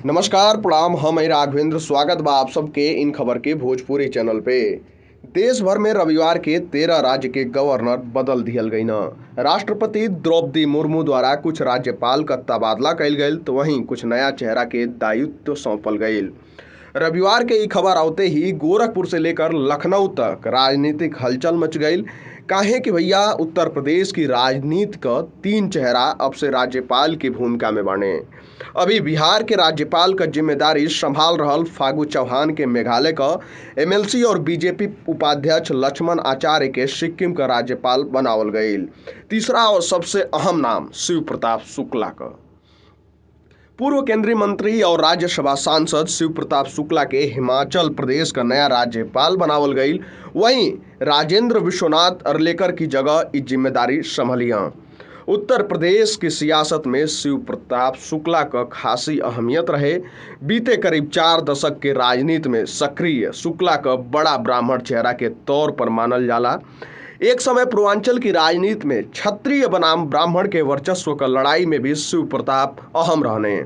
नमस्कार प्रणाम। हम राघवेंद्र स्वागत बा आप सबके इन खबर के भोजपुरी चैनल पे। देश भर में रविवार के 13 राज्य के गवर्नर बदल दिहल गई न। राष्ट्रपति द्रौपदी मुर्मू द्वारा कुछ राज्यपाल का तबादला कइल गईल तो वहीं कुछ नया चेहरा के दायित्व सौंपल गईल। रविवार के ई खबर आवते ही गोरखपुर से लेकर लखनऊ तक राजनीतिक हलचल मच गई। काहे कि भैया उत्तर प्रदेश की राजनीति का 3 चेहरा अब से राज्यपाल की भूमिका में बने। अभी बिहार के राज्यपाल का जिम्मेदारी संभाल रहल फागू चौहान के मेघालय का, एमएलसी और बीजेपी उपाध्यक्ष लक्ष्मण आचार्य के सिक्किम का राज्यपाल बनावल गईल। तीसरा और सबसे अहम नाम शिव प्रताप शुक्ला का। पूर्व केंद्रीय मंत्री और राज्यसभा सांसद शिव प्रताप शुक्ला के हिमाचल प्रदेश का नया राज्यपाल बनावल गईल। वहीं राजेंद्र विश्वनाथ अरलेकर की जगह इस जिम्मेदारी संभलियां। उत्तर प्रदेश की सियासत में शिव प्रताप शुक्ला का खासी अहमियत रहे। बीते करीब 4 दशक के राजनीति में सक्रिय शुक्ला का बड़ा ब्राह्मण चेहरा के तौर पर मानल जाला। एक समय पूर्वांचल की राजनीति में क्षत्रिय बनाम ब्राह्मण के वर्चस्व का लड़ाई में भी शिव प्रताप अहम रहने।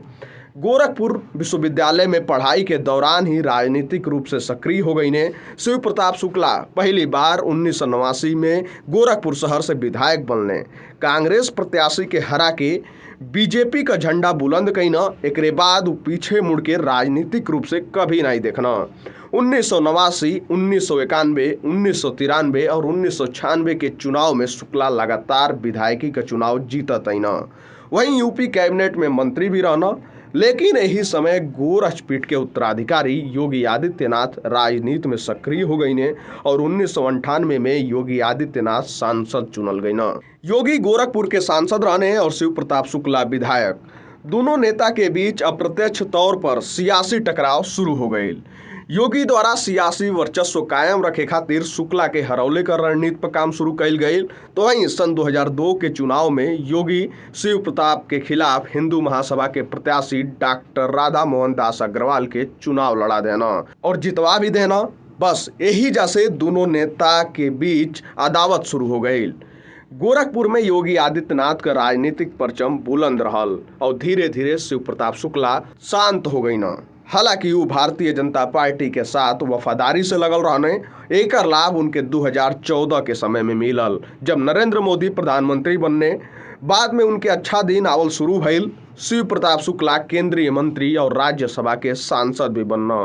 गोरखपुर विश्वविद्यालय में पढ़ाई के दौरान ही राजनीतिक रूप से सक्रिय हो गई ने। शिव प्रताप शुक्ला पहली बार 1989 में गोरखपुर शहर से विधायक बनने। कांग्रेस प्रत्याशी के हरा के बीजेपी का झंडा बुलंद कई न। एक बाद पीछे मुड़ के राजनीतिक रूप से कभी नहीं देखना। 1989, 1991, 1993 और 1996 के चुनाव में शुक्ला लगातार विधायकी का चुनाव जीतत आई न। वहीं यूपी कैबिनेट में मंत्री भी रहना। लेकिन यही समय गोरखपीठ के उत्तराधिकारी योगी आदित्यनाथ राजनीति में सक्रिय हो गई ने और 1998 में योगी आदित्यनाथ सांसद चुनल गई न। योगी गोरखपुर के सांसद रहने और शिव प्रताप शुक्ला विधायक। दोनों नेता के बीच अप्रत्यक्ष तौर पर सियासी टकराव शुरू हो गई। योगी द्वारा सियासी वर्चस्व कायम रखे खातिर शुक्ला के हरौले कर रणनीति पर काम शुरू कइल गई। तो वहीं सन 2002 के चुनाव में योगी शिव प्रताप के खिलाफ हिंदू महासभा के प्रत्याशी डॉक्टर राधा मोहन दास अग्रवाल के चुनाव लड़ा देना और जितवा भी देना। बस यही जैसे दोनों नेता के बीच अदावत शुरू हो गई। गोरखपुर में योगी आदित्यनाथ का राजनीतिक परचम बुलंद रहल और धीरे धीरे शिव प्रताप शुक्ला शांत हो गई न। हालांकि वो भारतीय जनता पार्टी के साथ वफादारी से लगल रहने। एक लाभ उनके 2014 के समय में मिलल जब नरेंद्र मोदी प्रधानमंत्री बनने। बाद में उनके अच्छा दिन आवल शुरू भइल। शिव प्रताप शुक्ला केंद्रीय मंत्री और राज्यसभा के सांसद भी बनना।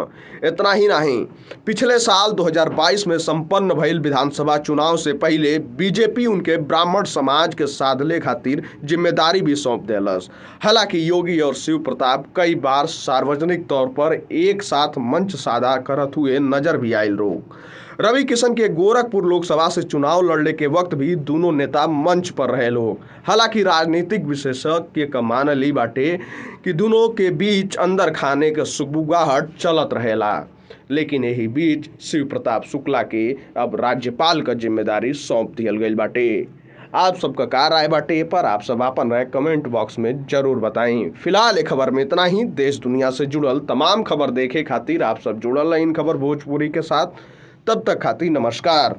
इतना ही नहीं, पिछले साल 2022 में संपन्न भइल विधानसभा चुनाव से पहले बीजेपी उनके ब्राह्मण समाज के साधले खातिर जिम्मेदारी भी सौंप देलस। हालांकि योगी और शिव प्रताप कई बार सार्वजनिक तौर पर एक साथ मंच साझा करत हुए नजर भी आयल लोग। रवि किशन के गोरखपुर लोकसभा से चुनाव लड़ने के वक्त भी दोनों नेता मंच पर रहे लोग। हालांकि राजनीतिक विशेषज्ञ का मानल ई बाटे कि दोनों के बीच अंदर खाने का सुगबुगाहट चलत रहेला। लेकिन यही बीच शिव प्रताप शुक्ला के अब राज्यपाल का जिम्मेदारी सौंप दियल गई बाटे। आप सबका का राय बाटे पर आप सब अपन राय कमेंट बॉक्स में जरूर बताएं। फिलहाल ये खबर में इतना ही। देश दुनिया से जुड़ल तमाम खबर देखे खातिर आप सब जुड़ल इन खबर भोजपुरी के साथ। तब तक खातिर नमस्कार।